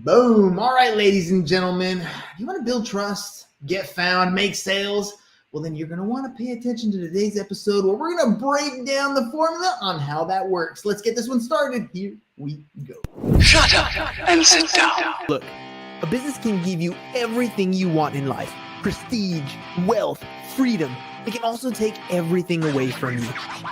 Boom. All right, ladies and gentlemen, you want to build trust, get found, make sales? Well, then you're going to want to pay attention to today's episode where we're going to break down the formula on how that works. Let's get this one started. Here we go. Shut up and sit down. Look, a business can give you everything you want in life. Prestige, wealth, freedom. It can also take everything away from you.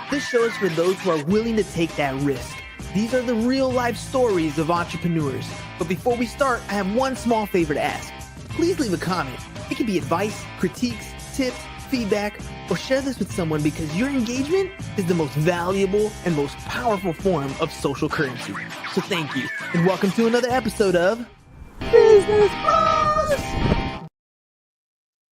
This show is for those who are willing to take that risk. These are the real life stories of entrepreneurs. But before we start, I have one small favor to ask. Please leave a comment. It can be advice, critiques, tips, feedback, or share this with someone because your engagement is the most valuable and most powerful form of social currency. So thank you, and welcome to another episode of Business Bros.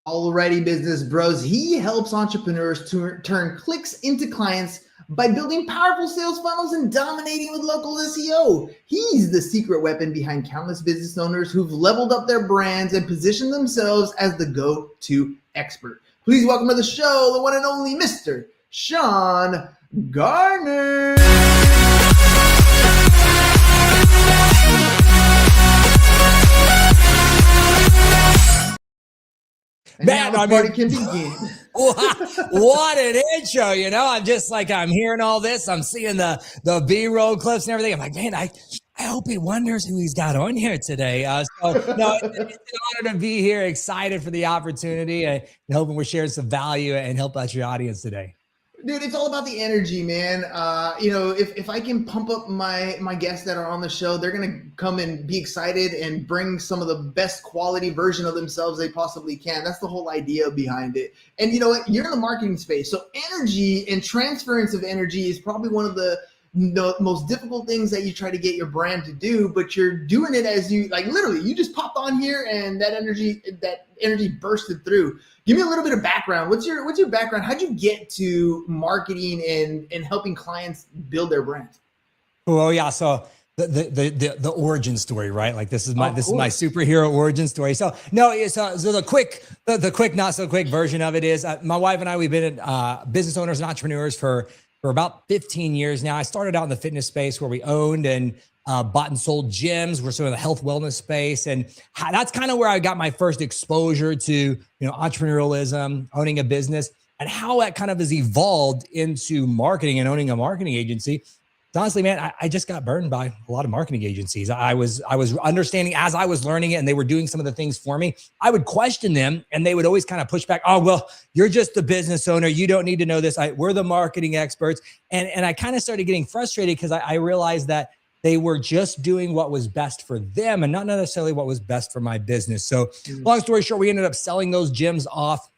Alrighty, business bros. He helps entrepreneurs to turn clicks into clients by building powerful sales funnels and dominating with local SEO. He's the secret weapon behind countless business owners who've leveled up their brands and positioned themselves as the go-to expert. Please welcome to the show, the one and only Mr. Sean Garner. Man, the party can begin. What an intro, I'm just like, I'm hearing all this. I'm seeing the B-roll clips and everything. I'm like, man, I hope he wonders who he's got on here today. It's an honor to be here. Excited for the opportunity and hoping we're sharing some value and help out your audience today. Dude, it's all about the energy, man. If I can pump up my guests that are on the show, they're going to come and be excited and bring some of the best quality version of themselves they possibly can. That's the whole idea behind it. And you know what? You're in the marketing space. So energy and transference of energy is probably one of the most difficult things that you try to get your brand to do, but you're doing it as you literally you just popped on here and that energy bursted through. Give me a little bit of background. What's your background? How'd you get to marketing and helping clients build their brand? Oh yeah. So the origin story, right? Like this is my superhero origin story. So the quick not so quick version of it is my wife and I, we've been business owners and entrepreneurs for about 15 years now. I started out in the fitness space where we owned and bought and sold gyms. We're sort of the health wellness space. And that's kind of where I got my first exposure to, entrepreneurialism, owning a business, and how that kind of has evolved into marketing and owning a marketing agency. Honestly, man, I just got burned by a lot of marketing agencies. I was understanding as I was learning it and they were doing some of the things for me. I would question them and they would always kind of push back. Oh, well, you're just the business owner. You don't need to know this. We're the marketing experts. And I kind of started getting frustrated because I realized that they were just doing what was best for them and not necessarily what was best for my business. So long story short, we ended up selling those gyms off,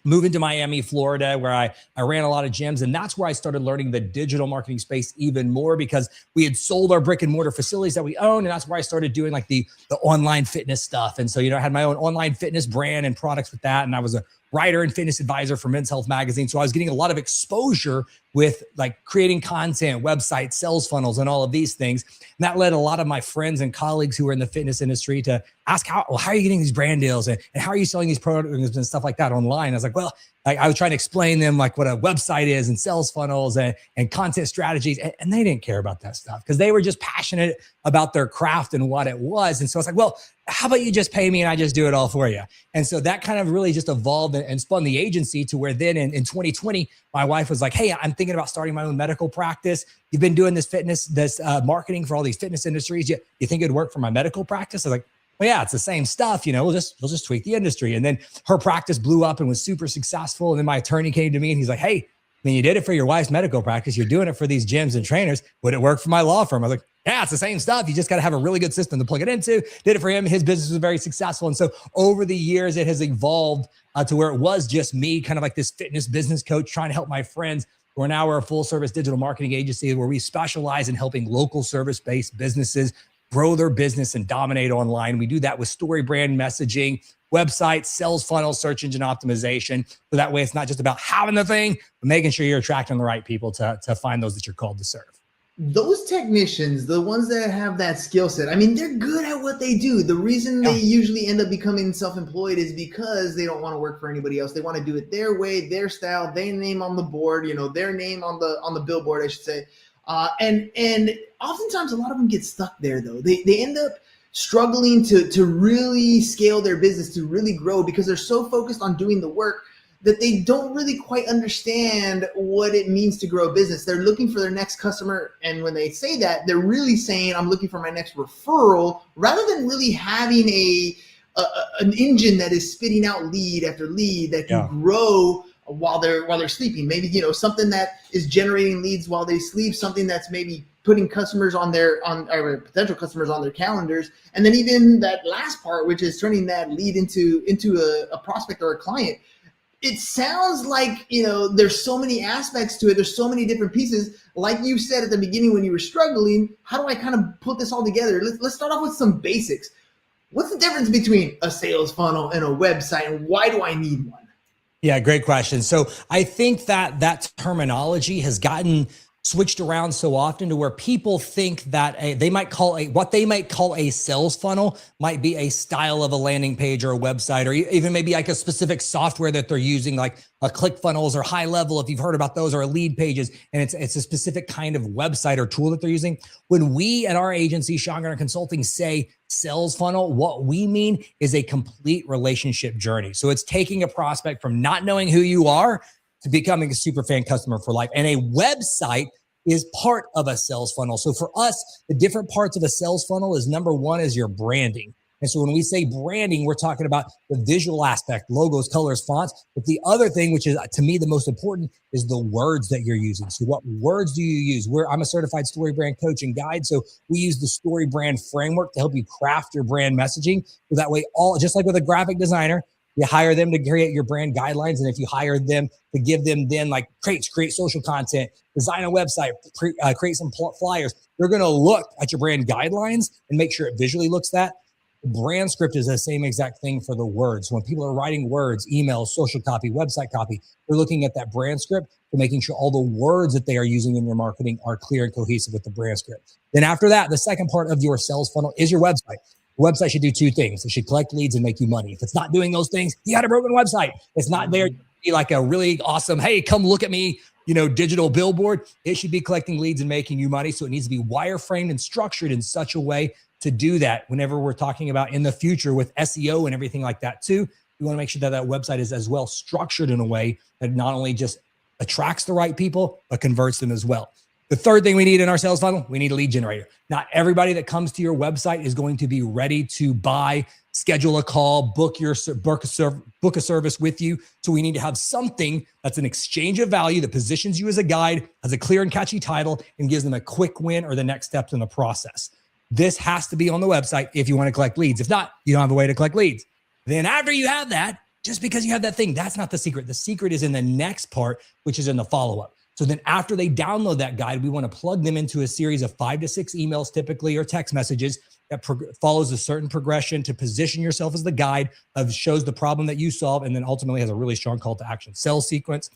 moving to Miami, Florida, where I ran a lot of gyms. And that's where I started learning the digital marketing space even more because we had sold our brick and mortar facilities that we owned. And that's where I started doing like the online fitness stuff. And so, I had my own online fitness brand and products with that. And I was a writer and fitness advisor for Men's Health Magazine. So I was getting a lot of exposure with like creating content, websites, sales funnels, and all of these things. And that led a lot of my friends and colleagues who were in the fitness industry to ask how are you getting these brand deals and how are you selling these products and stuff like that online? I was like, well, I was trying to explain them like what a website is and sales funnels and content strategies. And they didn't care about that stuff because they were just passionate about their craft and what it was. And so I was like, well, how about you just pay me and I just do it all for you? And so that kind of really just evolved and spun the agency to where then in 2020, my wife was like, hey, I'm thinking about starting my own medical practice. You've been doing this marketing for all these fitness industries. You think it'd work for my medical practice? I was like, well, yeah, it's the same stuff. We'll just tweak the industry. And then her practice blew up and was super successful. And then my attorney came to me and he's like, hey, you did it for your wife's medical practice. You're doing it for these gyms and trainers. Would it work for my law firm? I was like, yeah, it's the same stuff. You just got to have a really good system to plug it into. Did it for him. His business was very successful. And so over the years, it has evolved to where it was just me, kind of like this fitness business coach trying to help my friends. We're a full service digital marketing agency where we specialize in helping local service-based businesses grow their business and dominate online. We do that with story brand messaging, websites, sales funnels, search engine optimization. So that way it's not just about having the thing, but making sure you're attracting the right people to find those that you're called to serve. Those technicians, the ones that have that skill set, they're good at what they do. The reason they usually end up becoming self-employed is because they don't want to work for anybody else. They want to do it their way, their style, their name on the board, their name on the billboard, I should say. And oftentimes a lot of them get stuck there though. They end up struggling to really scale their business, to really grow, because they're so focused on doing the work that they don't really quite understand what it means to grow a business. They're looking for their next customer. And when they say that, they're really saying, I'm looking for my next referral, rather than really having an engine that is spitting out lead after lead that can grow while they're sleeping. Maybe, something that is generating leads while they sleep, something that's maybe putting customers or potential customers on their calendars. And then even that last part, which is turning that lead into a prospect or a client. It sounds like, there's so many aspects to it. There's so many different pieces. Like you said at the beginning when you were struggling, how do I kind of put this all together? Let's start off with some basics. What's the difference between a sales funnel and a website, and why do I need one? Yeah, great question. So I think that terminology has gotten switched around so often to where people think that what they might call a sales funnel might be a style of a landing page or a website, or even maybe like a specific software that they're using, like a ClickFunnels or High Level, if you've heard about those, or a Lead Pages, and it's a specific kind of website or tool that they're using. When we at our agency, Sean Garner Consulting, say sales funnel, what we mean is a complete relationship journey. So it's taking a prospect from not knowing who you are to becoming a super fan customer for life. And a website is part of a sales funnel. So for us, the different parts of a sales funnel is, number one is your branding. And so when we say branding, we're talking about the visual aspect, logos, colors, fonts. But the other thing, which is to me the most important, is the words that you're using. So what words do you use? I'm a certified story brand coach and guide. So we use the story brand framework to help you craft your brand messaging. So that way, just like with a graphic designer, you hire them to create your brand guidelines. And if you hire them to give them then like create social content, design a website, create some flyers, they're going to look at your brand guidelines and make sure it visually looks that. The brand script is the same exact thing for the words. When people are writing words, emails, social copy, website copy, they're looking at that brand script to making sure all the words that they are using in your marketing are clear and cohesive with the brand script. Then after that, the second part of your sales funnel is your website. The website should do two things. It should collect leads and make you money. If it's not doing those things, you got a broken website. It's not there to be like a really awesome, hey, come look at me, digital billboard. It should be collecting leads and making you money. So it needs to be wireframed and structured in such a way to do that. Whenever we're talking about in the future with SEO and everything like that too, we want to make sure that that website is as well structured in a way that not only just attracts the right people, but converts them as well. The third thing we need in our sales funnel, we need a lead generator. Not everybody that comes to your website is going to be ready to buy, schedule a call, book a service with you. So we need to have something that's an exchange of value that positions you as a guide, has a clear and catchy title, and gives them a quick win or the next steps in the process. This has to be on the website if you want to collect leads. If not, you don't have a way to collect leads. Then after you have that, just because you have that thing, that's not the secret. The secret is in the next part, which is in the follow-up. So then after they download that guide, we want to plug them into a series of 5 to 6 emails typically, or text messages that follows a certain progression to position yourself as the guide, shows the problem that you solve, and then ultimately has a really strong call to action sales sequence.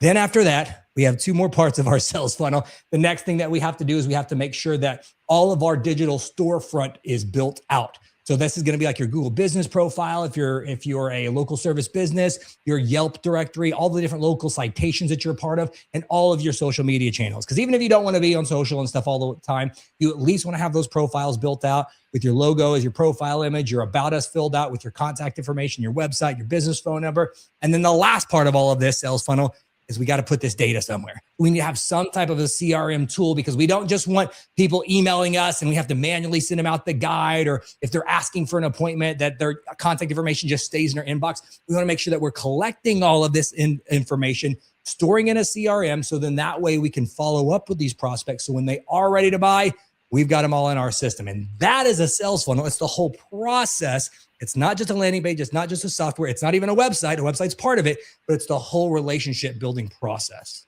Then after that, we have 2 more parts of our sales funnel. The next thing that we have to do is we have to make sure that all of our digital storefront is built out. So this is going to be like your Google business profile. If you're a local service business, your Yelp directory, all the different local citations that you're a part of, and all of your social media channels. Because even if you don't want to be on social and stuff all the time, you at least want to have those profiles built out with your logo as your profile image, your about us filled out with your contact information, your website, your business phone number. And then the last part of all of this sales funnel is we got to put this data somewhere. We need to have some type of a CRM tool, because we don't just want people emailing us and we have to manually send them out the guide, or if they're asking for an appointment, that their contact information just stays in their inbox. We want to make sure that we're collecting all of this information, storing in a CRM, so then that way we can follow up with these prospects. So when they are ready to buy, we've got them all in our system. And that is a sales funnel. It's the whole process. It's not just a landing page. It's not just a software. It's not even a website. A website's part of it, but it's the whole relationship building process.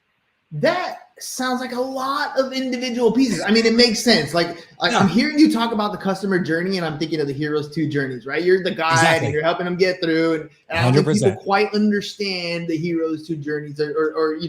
That sounds like a lot of individual pieces. I mean, it makes sense. Like I'm hearing you talk about the customer journey, and I'm thinking of the hero's 2 journeys, right? You're the guide and you're helping them get through. And I don't think people quite understand the hero's 2 journeys, or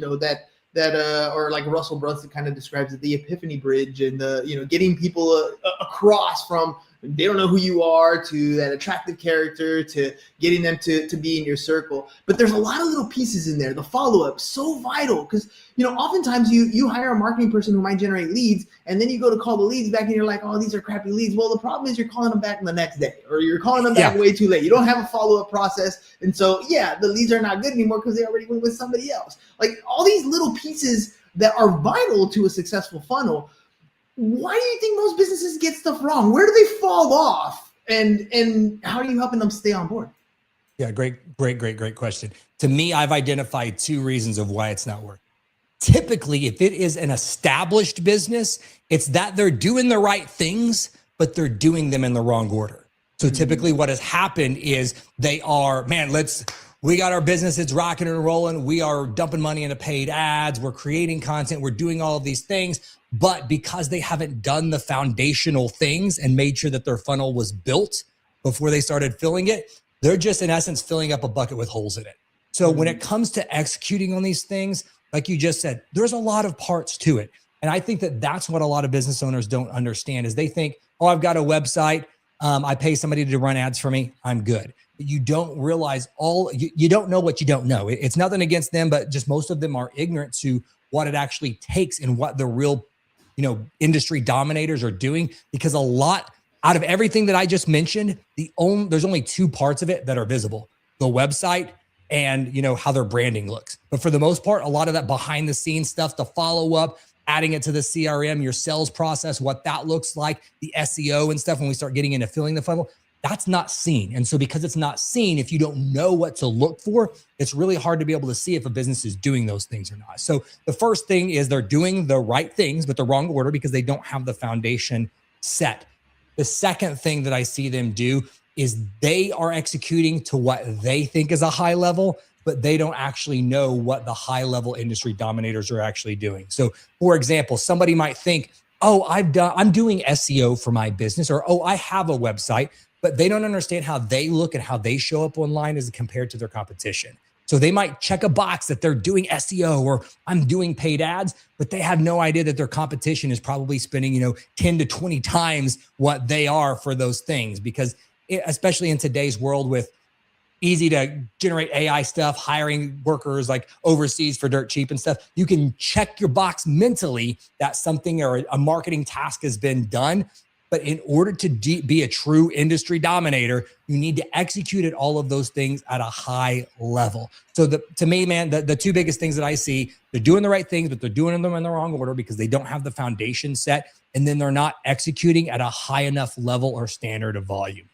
that or like Russell Brunson kind of describes it, the epiphany bridge, and the, getting people across from they don't know who you are, to that attractive character, to getting them to be in your circle. But there's a lot of little pieces in there. The follow-up, so vital, because oftentimes you hire a marketing person who might generate leads, and then you go to call the leads back and you're like, oh, these are crappy leads. Well, the problem is you're calling them back the next day, or you're calling them back way too late. You don't have a follow-up process. And so, the leads are not good anymore because they already went with somebody else. Like all these little pieces that are vital to a successful funnel. Why do you think most businesses get stuff wrong? Where do they fall off? And how are you helping them stay on board? Yeah, great question. To me, I've identified 2 reasons of why it's not working. Typically, if it is an established business, it's that they're doing the right things, but they're doing them in the wrong order. So typically what has happened is they are, we got our business, it's rocking and rolling. We are dumping money into paid ads. We're creating content. We're doing all of these things. But because they haven't done the foundational things and made sure that their funnel was built before they started filling it, they're just in essence filling up a bucket with holes in it. So when it comes to executing on these things, like you just said, there's a lot of parts to it. And I think that that's what a lot of business owners don't understand is they think, oh, I've got a website. I pay somebody to run ads for me. I'm good. But you don't realize you don't know what you don't know. It's nothing against them, but just most of them are ignorant to what it actually takes and what the real, industry dominators are doing, because a lot out of everything that I just mentioned, there's only 2 parts of it that are visible: the website and, how their branding looks. But for the most part, a lot of that behind the scenes stuff, the follow up, adding it to the CRM, your sales process, what that looks like, the SEO and stuff, when we start getting into filling the funnel, that's not seen. And so because it's not seen, if you don't know what to look for, it's really hard to be able to see if a business is doing those things or not. So the first thing is they're doing the right things, but the wrong order because they don't have the foundation set. The second thing that I see them do is they are executing to what they think is a high level, but they don't actually know what the high level industry dominators are actually doing. So for example, somebody might think, oh, I'm doing SEO for my business, or, oh, I have a website, but they don't understand how they look and how they show up online as compared to their competition. So they might check a box that they're doing SEO or I'm doing paid ads, but they have no idea that their competition is probably spending, 10 to 20 times what they are for those things. Because especially in today's world with easy to generate AI stuff, hiring workers like overseas for dirt cheap and stuff, you can check your box mentally that something or a marketing task has been done. But in order to be a true industry dominator, you need to execute at all of those things at a high level. So to me, man, the 2 biggest things that I see, they're doing the right things, but they're doing them in the wrong order because they don't have the foundation set. And then they're not executing at a high enough level or standard of volume.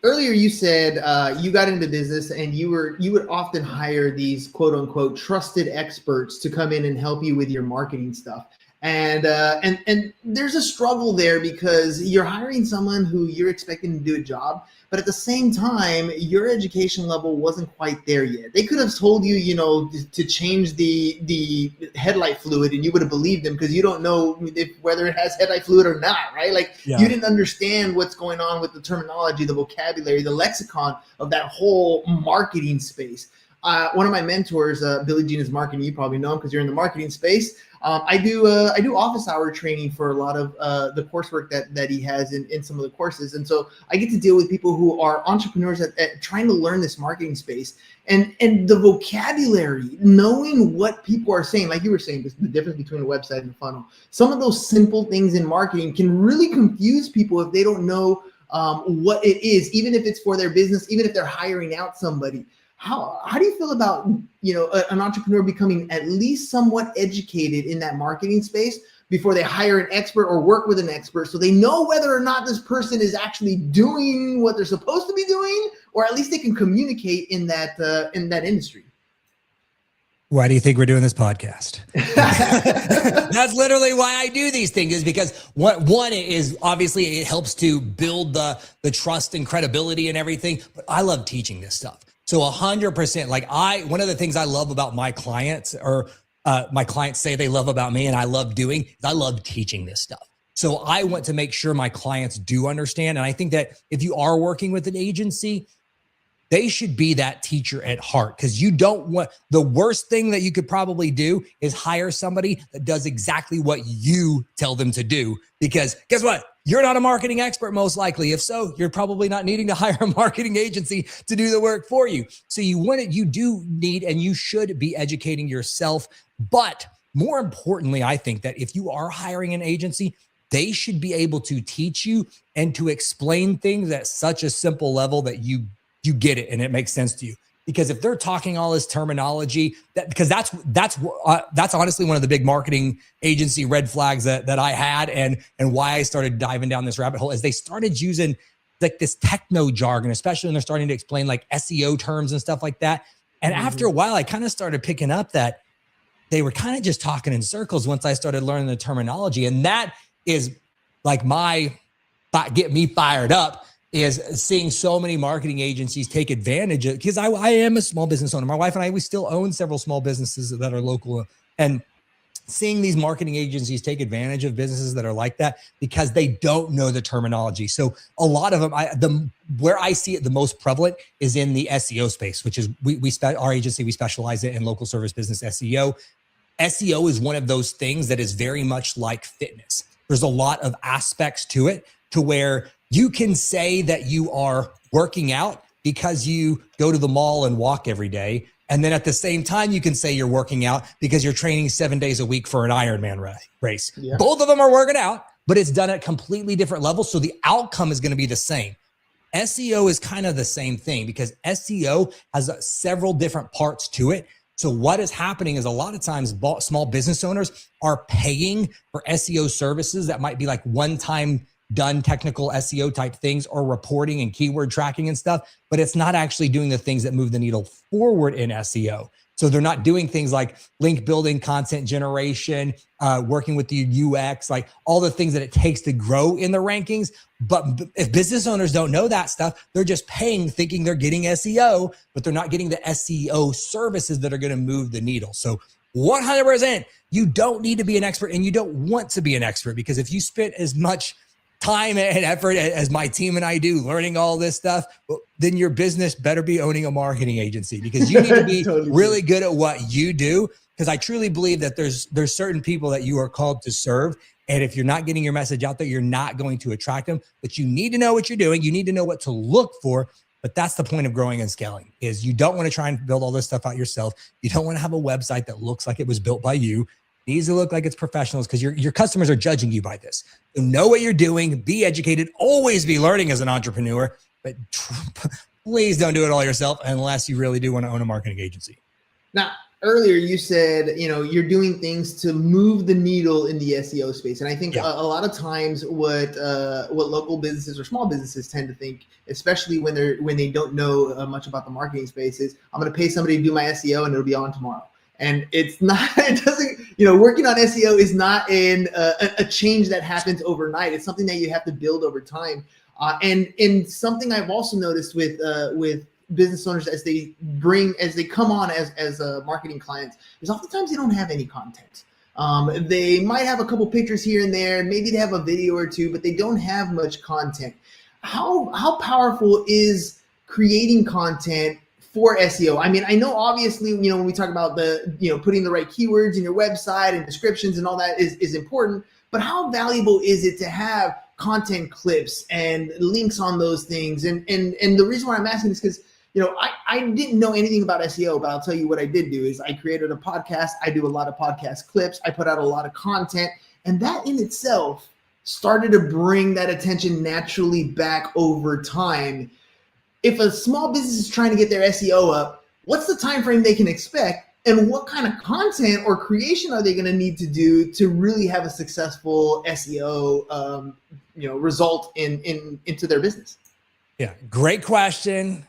Earlier, you said you got into business and you would often hire these quote unquote trusted experts to come in and help you with your marketing stuff. And there's a struggle there because you're hiring someone who you're expecting to do a job, but at the same time, your education level wasn't quite there yet. They could have told you, to change the headlight fluid, and you would have believed them because you don't know whether it has headlight fluid or not, right? Like you didn't understand what's going on with the terminology, the vocabulary, the lexicon of that whole marketing space. One of my mentors, Billy Jean is marketing. You probably know him because you're in the marketing space. I do office hour training for a lot of the coursework that he has in some of the courses. And so I get to deal with people who are entrepreneurs at trying to learn this marketing space and the vocabulary, knowing what people are saying, like you were saying, the difference between a website and a funnel. Some of those simple things in marketing can really confuse people if they don't know what it is, even if it's for their business, even if they're hiring out somebody. How do you feel about, an entrepreneur becoming at least somewhat educated in that marketing space before they hire an expert or work with an expert so they know whether or not this person is actually doing what they're supposed to be doing, or at least they can communicate in that industry? Why do you think we're doing this podcast? That's literally why I do these things, is because one is obviously it helps to build the trust and credibility and everything, but I love teaching this stuff. So 100%, one of the things I love about my clients, or my clients say they love about me and I love doing, is I love teaching this stuff. So I want to make sure my clients do understand. And I think that if you are working with an agency, they should be that teacher at heart, because you don't want, the worst thing that you could probably do is hire somebody that does exactly what you tell them to do, because guess what? You're not a marketing expert, most likely. If so, you're probably not needing to hire a marketing agency to do the work for you. So you do need, and you should be educating yourself. But more importantly, I think that if you are hiring an agency, they should be able to teach you and to explain things at such a simple level that you get it and it makes sense to you. Because if they're talking all this terminology, because that's honestly one of the big marketing agency red flags that I had, and why I started diving down this rabbit hole, is they started using like this techno jargon, especially when they're starting to explain like SEO terms and stuff like that. And after a while, I kind of started picking up that they were kind of just talking in circles once I started learning the terminology. And that is like get me fired up, is seeing so many marketing agencies take advantage of, because I am a small business owner. My wife and I, we still own several small businesses that are local, and seeing these marketing agencies take advantage of businesses that are like that because they don't know the terminology. So a lot of them, where I see it the most prevalent is in the SEO space, which is our agency, we specialize in local service business SEO. SEO is one of those things that is very much like fitness. There's a lot of aspects to it, to where you can say that you are working out because you go to the mall and walk every day. And then at the same time, you can say you're working out because you're training 7 days a week for an Ironman race. Yeah. Both of them are working out, but it's done at completely different levels. So the outcome is going to be the same. SEO is kind of the same thing, because SEO has several different parts to it. So what is happening is a lot of times small business owners are paying for SEO services that might be like one-time done technical SEO type things, or reporting and keyword tracking and stuff, but it's not actually doing the things that move the needle forward in SEO. So they're not doing things like link building, content generation, working with the UX, like all the things that it takes to grow in the rankings. But if business owners don't know that stuff, they're just paying thinking they're getting SEO, but they're not getting the SEO services that are going to move the needle. So 100%, you don't need to be an expert, and you don't want to be an expert, because if you spent as much time and effort as my team and I do learning all this stuff, then your business better be owning a marketing agency, because you need to be totally really good at what you do. Because I truly believe that there's certain people that you are called to serve. And if you're not getting your message out there, you're not going to attract them. But you need to know what you're doing. You need to know what to look for. But that's the point of growing and scaling, is you don't want to try and build all this stuff out yourself. You don't want to have a website that looks like it was built by you. It needs to look like it's professionals, because your customers are judging you by this. So know what you're doing, be educated, always be learning as an entrepreneur, but please don't do it all yourself unless you really do want to own a marketing agency. Now, earlier you said, you're doing things to move the needle in the SEO space. And I think a lot of times what local businesses or small businesses tend to think, especially when they don't know much about the marketing space, is I'm going to pay somebody to do my SEO and it'll be on tomorrow. And it's not, it doesn't, working on SEO is not a change that happens overnight. It's something that you have to build over time. And something I've also noticed with business owners as they come on as marketing clients is oftentimes they don't have any content. They might have a couple pictures here and there, maybe they have a video or two, but they don't have much content. How powerful is creating content for SEO? I mean, I know obviously, when we talk about putting the right keywords in your website and descriptions and all that is important, but how valuable is it to have content clips and links on those things? And the reason why I'm asking is because, I didn't know anything about SEO, but I'll tell you what I did do is I created a podcast. I do a lot of podcast clips. I put out a lot of content, and that in itself started to bring that attention naturally back over time. If a small business is trying to get their SEO up, what's the time frame they can expect, and what kind of content or creation are they going to need to do to really have a successful SEO, result into their business? Yeah, great question.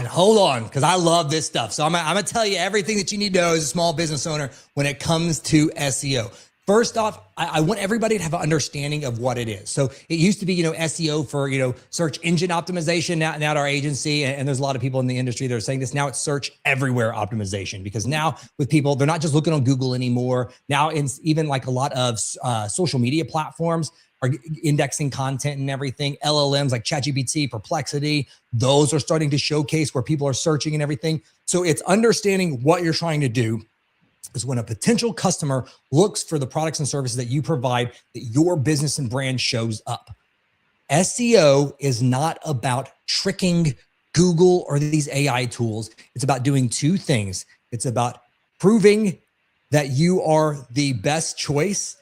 And hold on, because I love this stuff. So I'm gonna tell you everything that you need to know as a small business owner when it comes to SEO. First off, I want everybody to have an understanding of what it is. So it used to be, SEO for, search engine optimization. Now at our agency, and there's a lot of people in the industry that are saying this, now it's search everywhere optimization, because now with people, they're not just looking on Google anymore. Now it's even like a lot of social media platforms are indexing content and everything. LLMs like ChatGPT, Perplexity, those are starting to showcase where people are searching and everything. So it's understanding what you're trying to do is when a potential customer looks for the products and services that you provide, that your business and brand shows up. SEO is not about tricking Google or these AI tools. It's about doing two things. It's about proving that you are the best choice,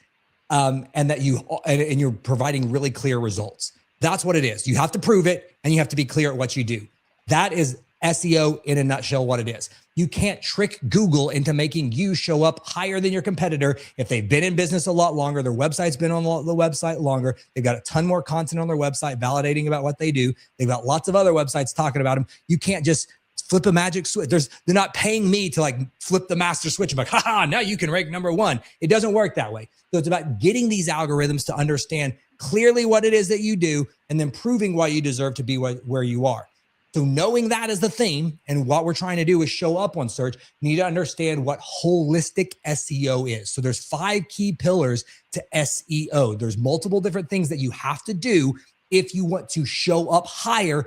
and that you're providing really clear results. That's what it is. You have to prove it, and you have to be clear at what you do. That is SEO in a nutshell, what it is. You can't trick Google into making you show up higher than your competitor if they've been in business a lot longer, their website's been on the website longer, they've got a ton more content on their website validating about what they do, they've got lots of other websites talking about them. You can't just flip a magic switch. They're not paying me to like flip the master switch and be like, haha, now you can rank number one. It doesn't work that way. So it's about getting these algorithms to understand clearly what it is that you do and then proving why you deserve to be where you are. So knowing that is the theme and what we're trying to do is show up on search, you need to understand what holistic SEO is. So there's 5 key pillars to SEO. There's multiple different things that you have to do if you want to show up higher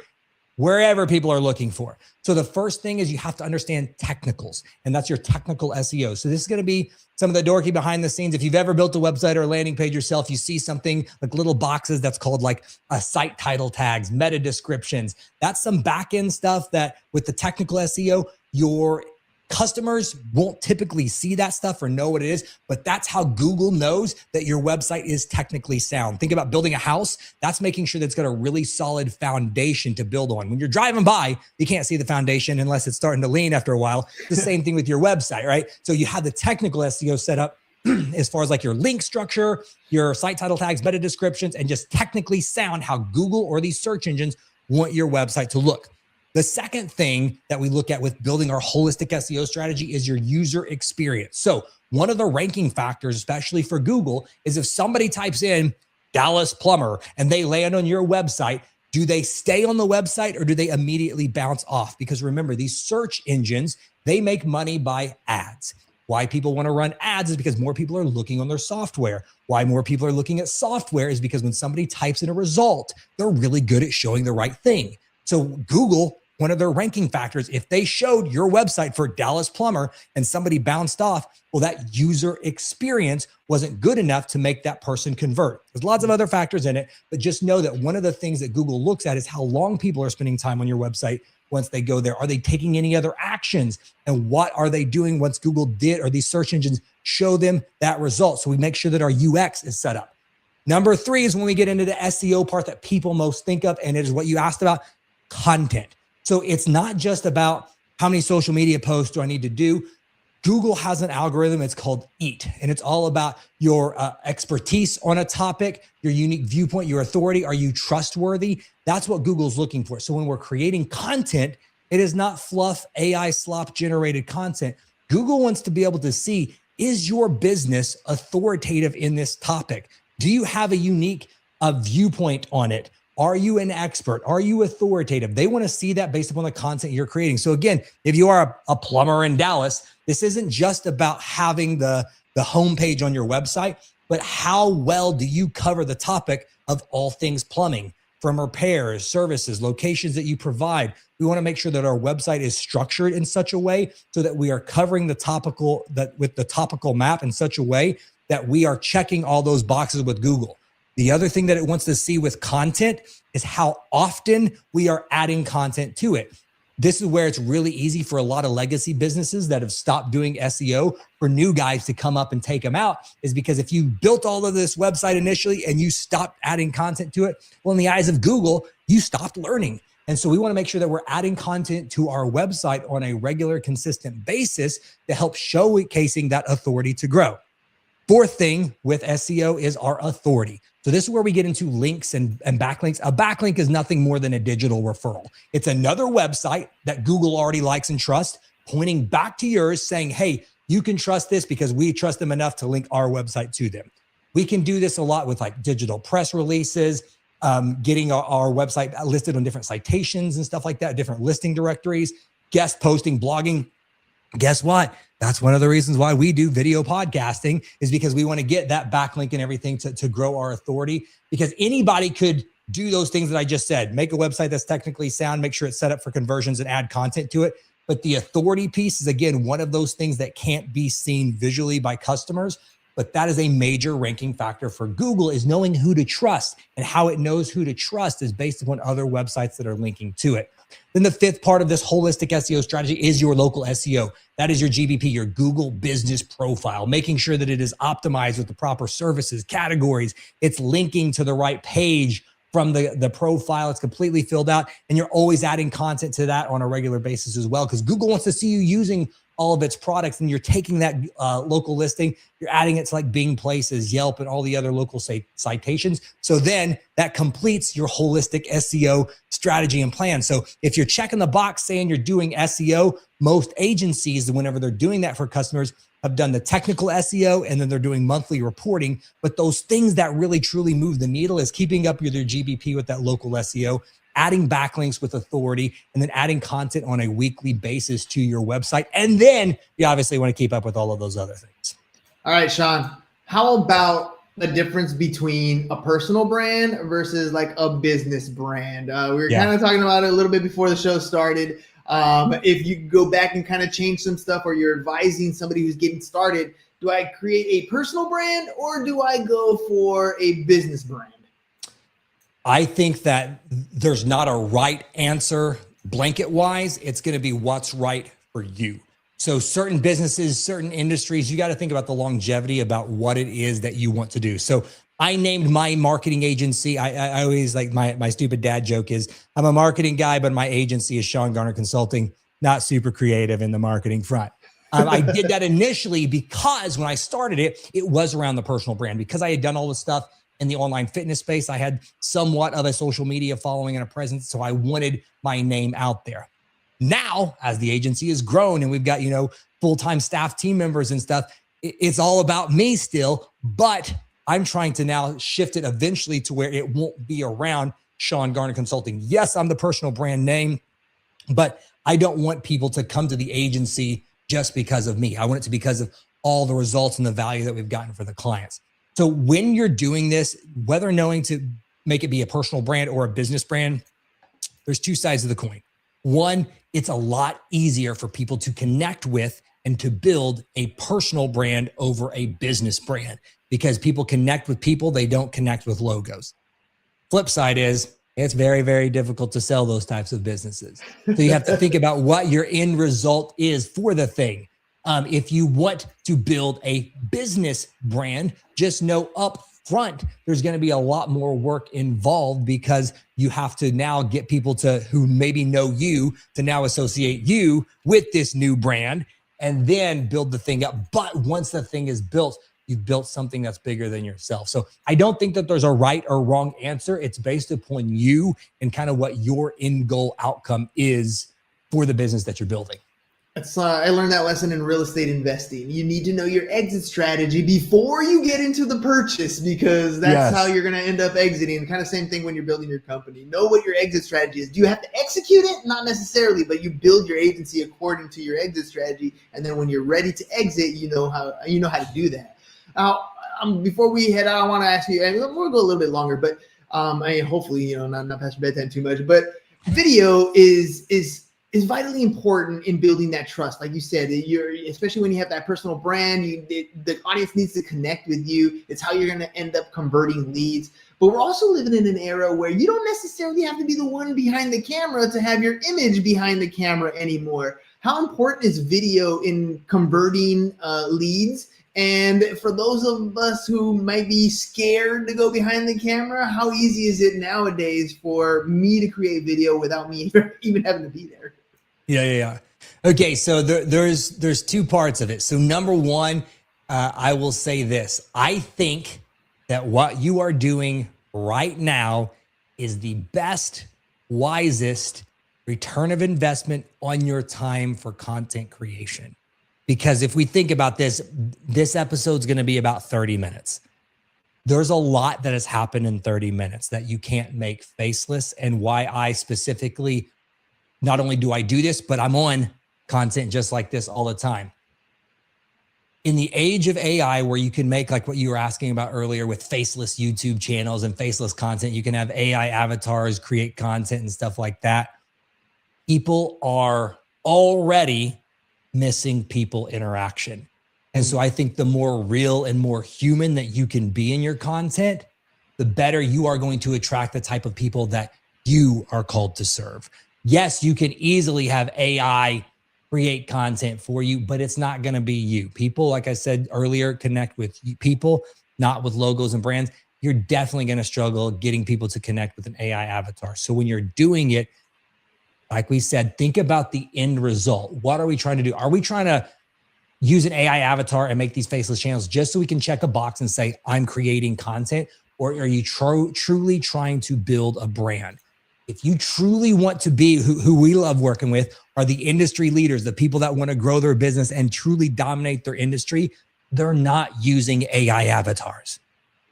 wherever people are looking for. So the first thing is you have to understand technicals, and that's your technical SEO. So this is going to be some of the dorky behind the scenes. If you've ever built a website or a landing page yourself, you see something like little boxes that's called like a site title tags, meta descriptions. That's some back end stuff that with the technical SEO, your customers won't typically see that stuff or know what it is, but that's how Google knows that your website is technically sound. Think about building a house. That's making sure that it's got a really solid foundation to build on. When you're driving by, you can't see the foundation unless it's starting to lean after a while. The same thing with your website, right? So you have the technical SEO set up as far as like your link structure, your site title tags, meta descriptions, and just technically sound how Google or these search engines want your website to look. The second thing that we look at with building our holistic SEO strategy is your user experience. So one of the ranking factors, especially for Google, is if somebody types in Dallas plumber and they land on your website, do they stay on the website or do they immediately bounce off? Because remember, these search engines, they make money by ads. Why people want to run ads is because more people are looking on their software. Why more people are looking at software is because when somebody types in a result, they're really good at showing the right thing. So Google, one of their ranking factors, if they showed your website for Dallas plumber and somebody bounced off, well, that user experience wasn't good enough to make that person convert. There's lots of other factors in it, but just know that one of the things that Google looks at is how long people are spending time on your website once they go there. Are they taking any other actions? And what are they doing once Google did or these search engines show them that result? So we make sure that our UX is set up. Number 3 is when we get into the SEO part that people most think of, and it is what you asked about, content. So it's not just about how many social media posts do I need to do. Google has an algorithm, it's called EAT, and it's all about your expertise on a topic, your unique viewpoint, your authority. Are you trustworthy? That's what Google's looking for. So when we're creating content, it is not fluff, AI slop generated content. Google wants to be able to see, is your business authoritative in this topic? Do you have a unique viewpoint on it? Are you an expert? Are you authoritative? They want to see that based upon the content you're creating. So again, if you are a plumber in Dallas, this isn't just about having the homepage on your website, but how well do you cover the topic of all things plumbing, from repairs, services, locations that you provide. We want to make sure that our website is structured in such a way so that we are covering the topical, that with the topical map in such a way that we are checking all those boxes with Google. The other thing that it wants to see with content is how often we are adding content to it. This is where it's really easy for a lot of legacy businesses that have stopped doing SEO for new guys to come up and take them out, is because if you built all of this website initially and you stopped adding content to it, well, in the eyes of Google, you stopped learning. And so we want to make sure that we're adding content to our website on a regular, consistent basis to help showcasing that authority to grow. Fourth thing with SEO is our authority. So this is where we get into links and backlinks. A backlink is nothing more than a digital referral. It's another website that Google already likes and trusts, pointing back to yours saying, hey, you can trust this because we trust them enough to link our website to them. We can do this a lot with like digital press releases, getting our website listed on different citations and stuff like that, different listing directories, guest posting, blogging. Guess what? That's one of the reasons why we do video podcasting, is because we want to get that backlink and everything to grow our authority, because anybody could do those things that I just said, make a website that's technically sound, make sure it's set up for conversions and add content to it. But the authority piece is, again, one of those things that can't be seen visually by customers. But that is a major ranking factor for Google, is knowing who to trust, and how it knows who to trust is based upon other websites that are linking to it. Then the fifth part of this holistic SEO strategy is your local SEO. That is your GBP, your Google Business Profile, making sure that it is optimized with the proper services, categories. It's linking to the right page from the profile. It's completely filled out, and you're always adding content to that on a regular basis as well, because Google wants to see you using all of its products, and you're taking that local listing, you're adding it to like Bing Places, Yelp, and all the other local citations. So then that completes your holistic SEO strategy and plan. So if you're checking the box saying you're doing SEO, most agencies, whenever they're doing that for customers, have done the technical SEO, and then they're doing monthly reporting. But those things that really truly move the needle is keeping up with your GBP with that local SEO, adding backlinks with authority, and then adding content on a weekly basis to your website. And then you obviously want to keep up with all of those other things. All right, Sean, how about the difference between a personal brand versus like a business brand? We were kind of talking about it a little bit before the show started. If you go back and kind of change some stuff, or you're advising somebody who's getting started, do I create a personal brand or do I go for a business brand? I think that there's not a right answer blanket wise. It's going to be what's right for you. So certain businesses, certain industries, you got to think about the longevity about what it is that you want to do. So I named my marketing agency. I always like my stupid dad joke is I'm a marketing guy, but my agency is Sean Garner Consulting, not super creative in the marketing front. I did that initially because when I started it, it was around the personal brand, because I had done all the stuff in the online fitness space. I had somewhat of a social media following and a presence. So I wanted my name out there. Now, as the agency has grown and we've got, full-time staff team members and stuff, it's all about me still, but I'm trying to now shift it eventually to where it won't be around Sean Garner Consulting. Yes, I'm the personal brand name, but I don't want people to come to the agency just because of me. I want it to be because of all the results and the value that we've gotten for the clients. So when you're doing this, whether knowing to make it be a personal brand or a business brand, there's two sides of the coin. One, it's a lot easier for people to connect with and to build a personal brand over a business brand, because people connect with people, they don't connect with logos. Flip side is it's very, very difficult to sell those types of businesses. So you have to think about what your end result is for the thing. If you want to build a business brand, just know up front, there's going to be a lot more work involved, because you have to now get people who maybe know you to now associate you with this new brand and then build the thing up. But once the thing is built, you've built something that's bigger than yourself. So I don't think that there's a right or wrong answer. It's based upon you and kind of what your end goal outcome is for the business that you're building. I learned that lesson in real estate investing. You need to know your exit strategy before you get into the purchase, because that's how you're going to end up exiting. Kind of same thing when you're building your company. Know what your exit strategy is. Do you have to execute it? Not necessarily, but you build your agency according to your exit strategy. And then when you're ready to exit, you know how to do that. Now, before we head out, I want to ask you, and we'll go a little bit longer, but hopefully, not past your bedtime too much, but video is vitally important in building that trust. Like you said, especially when you have that personal brand, the audience needs to connect with you. It's how you're going to end up converting leads. But we're also living in an era where you don't necessarily have to be the one behind the camera to have your image behind the camera anymore. How important is video in converting leads? And for those of us who might be scared to go behind the camera, how easy is it nowadays for me to create video without me even having to be there? Yeah. Okay, so there's two parts of it. So number one, I will say this. I think that what you are doing right now is the best, wisest return of investment on your time for content creation. Because if we think about this episode's going to be about 30 minutes. There's a lot that has happened in 30 minutes that you can't make faceless, and why I specifically, not only do I do this, but I'm on content just like this all the time. In the age of AI, where you can make, like what you were asking about earlier with faceless YouTube channels and faceless content, you can have AI avatars create content and stuff like that. People are already missing people interaction. And so I think the more real and more human that you can be in your content, the better you are going to attract the type of people that you are called to serve. Yes, you can easily have AI create content for you, but it's not going to be you. People, like I said earlier, connect with people, not with logos and brands. You're definitely going to struggle getting people to connect with an AI avatar. So when you're doing it, like we said, think about the end result. What are we trying to do? Are we trying to use an AI avatar and make these faceless channels just so we can check a box and say, I'm creating content? Or are you truly trying to build a brand? If you truly want to be who we love working with, are the industry leaders, the people that want to grow their business and truly dominate their industry, they're not using AI avatars.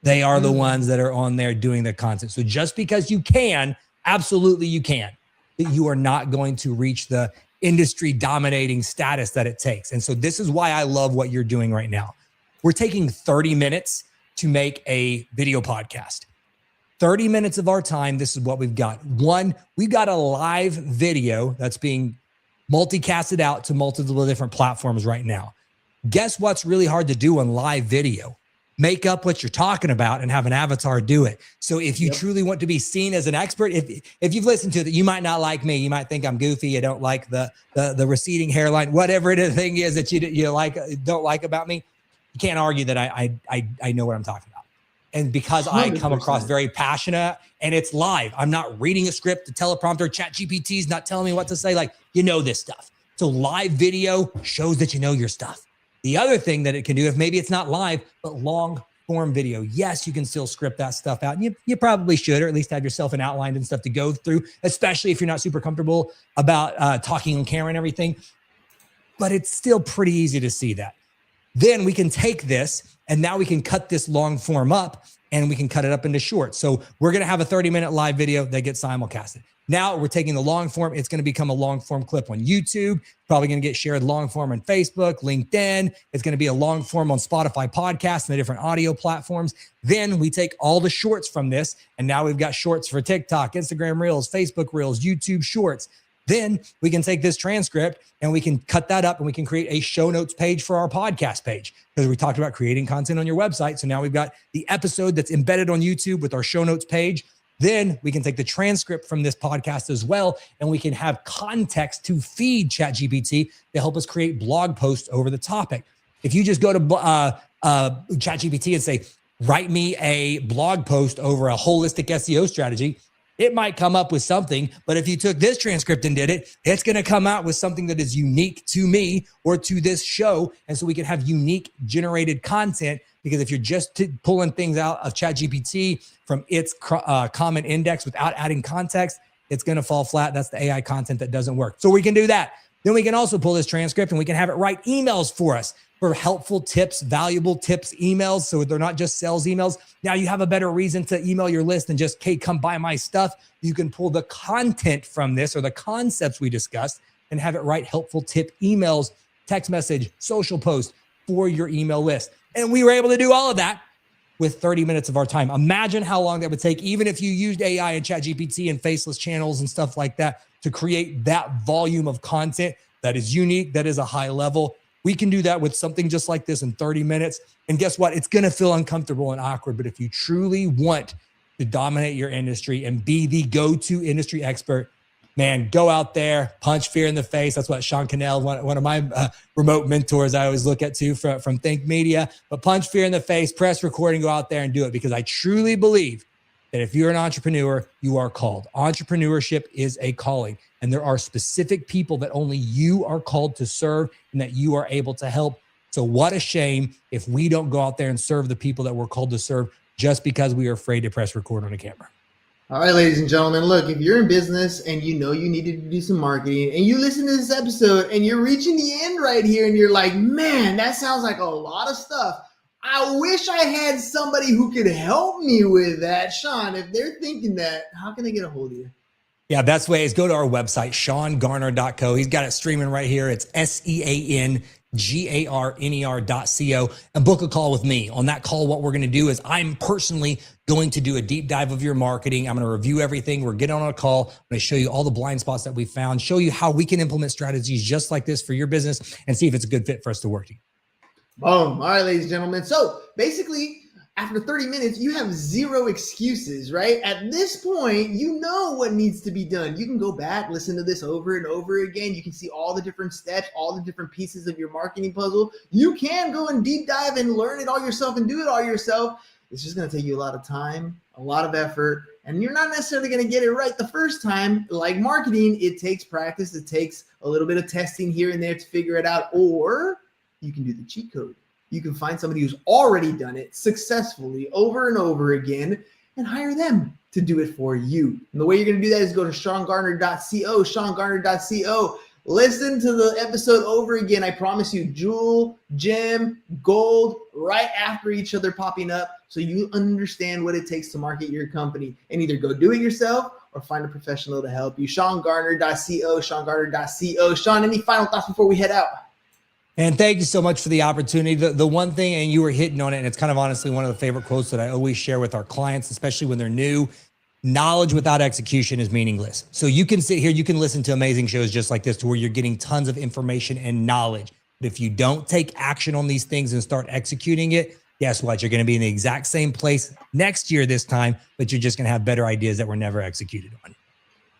They are the ones that are on there doing the content. So just because you can, absolutely you can, but you are not going to reach the industry dominating status that it takes. And so this is why I love what you're doing right now. We're taking 30 minutes to make a video podcast. 30 minutes of our time. This is what we've got. One, we've got a live video that's being multicasted out to multiple different platforms right now. Guess what's really hard to do on live video? Make up what you're talking about and have an avatar do it. So if you truly want to be seen as an expert, if you've listened to it, you might not like me. You might think I'm goofy. You don't like the receding hairline, whatever the thing is that you like, don't like about me. You can't argue that I know what I'm talking about. And because I come across very passionate and it's live, I'm not reading a script, the teleprompter, ChatGPT is not telling me what to say. Like, you know this stuff. So live video shows that you know your stuff. The other thing that it can do, if maybe it's not live, but long form video, yes, you can still script that stuff out. And you probably should, or at least have yourself an outline and stuff to go through, especially if you're not super comfortable about talking on camera and everything. But it's still pretty easy to see that. Then we can take this and now we can cut this long form up and we can cut it up into shorts. So we're going to have a 30-minute live video that gets simulcasted. Now we're taking the long form. It's going to become a long form clip on YouTube, probably going to get shared long form on Facebook, LinkedIn. It's going to be a long form on Spotify podcasts and the different audio platforms. Then we take all the shorts from this. And now we've got shorts for TikTok, Instagram Reels, Facebook Reels, YouTube Shorts. Then we can take this transcript and we can cut that up and we can create a show notes page for our podcast page because we talked about creating content on your website. So now we've got the episode that's embedded on YouTube with our show notes page. Then we can take the transcript from this podcast as well, and we can have context to feed ChatGPT to help us create blog posts over the topic. If you just go to ChatGPT and say, write me a blog post over a holistic SEO strategy, it might come up with something, but if you took this transcript and did it, it's going to come out with something that is unique to me or to this show. And so we can have unique generated content, because if you're just pulling things out of ChatGPT from its common index without adding context, it's going to fall flat. That's the AI content that doesn't work. So we can do that. Then we can also pull this transcript and we can have it write emails for us for helpful tips, valuable tips, emails. So they're not just sales emails. Now you have a better reason to email your list than just, hey, come buy my stuff. You can pull the content from this or the concepts we discussed and have it write helpful tip emails, text message, social post for your email list. And we were able to do all of that with 30 minutes of our time. Imagine how long that would take, even if you used AI and ChatGPT and faceless channels and stuff like that to create that volume of content that is unique, that is a high level. We can do that with something just like this in 30 minutes. And guess what? It's going to feel uncomfortable and awkward. But if you truly want to dominate your industry and be the go-to industry expert, man, go out there, punch fear in the face. That's what Sean Garner, one of my remote mentors I always look at too from Think Media. But punch fear in the face, press record, and go out there and do it. Because I truly believe that if you're an entrepreneur, you are called. Entrepreneurship is a calling. And there are specific people that only you are called to serve and that you are able to help. So what a shame if we don't go out there and serve the people that we're called to serve just because we are afraid to press record on a camera. All right, ladies and gentlemen, look, if you're in business and you know you needed to do some marketing and you listen to this episode and you're reaching the end right here and you're like, man, that sounds like a lot of stuff. I wish I had somebody who could help me with that. Sean, if they're thinking that, how can they get a hold of you? Yeah, best way is go to our website, SeanGarner.co. He's got it streaming right here. It's SeanGarner.co. GARNER.co, and book a call with me. On that call, what we're going to do is I'm personally going to do a deep dive of your marketing. I'm going to review everything. We're getting on a call. I'm going to show you all the blind spots that we found, show you how we can implement strategies just like this for your business, and see if it's a good fit for us to work together. Boom. All right, ladies and gentlemen. So basically, after 30 minutes, you have zero excuses, right? At this point, you know what needs to be done. You can go back, listen to this over and over again. You can see all the different steps, all the different pieces of your marketing puzzle. You can go and deep dive and learn it all yourself and do it all yourself. It's just going to take you a lot of time, a lot of effort, and you're not necessarily going to get it right the first time. Like marketing, it takes practice. It takes a little bit of testing here and there to figure it out, or you can do the cheat code. You can find somebody who's already done it successfully over and over again and hire them to do it for you. And the way you're going to do that is go to SeanGarner.co, SeanGarner.co. Listen to the episode over again. I promise you, jewel, gem, gold, right after each other popping up so you understand what it takes to market your company and either go do it yourself or find a professional to help you. SeanGarner.co, SeanGarner.co. Sean, any final thoughts before we head out? And thank you so much for the opportunity. The one thing, and you were hitting on it, and it's kind of honestly one of the favorite quotes that I always share with our clients, especially when they're new: knowledge without execution is meaningless. So you can sit here, you can listen to amazing shows just like this to where you're getting tons of information and knowledge. But if you don't take action on these things and start executing it, guess what? You're going to be in the exact same place next year this time, but you're just going to have better ideas that were never executed on.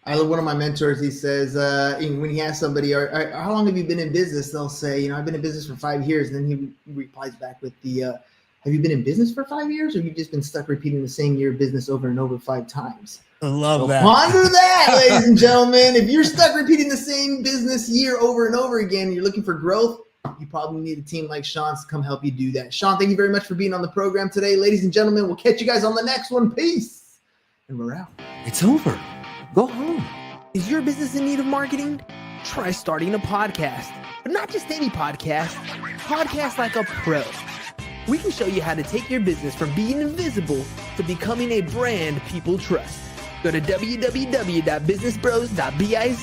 I love one of my mentors. He says, when he asks somebody, how long have you been in business? They'll say, I've been in business for 5 years. And then he replies back with have you been in business for 5 years, or you've just been stuck repeating the same year of business over and over 5 times? I love that. Ponder that, ladies and gentlemen. If you're stuck repeating the same business year over and over again, you're looking for growth, you probably need a team like Sean's to come help you do that. Sean, thank you very much for being on the program today. Ladies and gentlemen, we'll catch you guys on the next one. Peace. And we're out. It's over. Go home. Is your business in need of marketing? Try starting a podcast. But not just any podcast. Podcast like a pro. We can show you how to take your business from being invisible to becoming a brand people trust. Go to www.businessbros.biz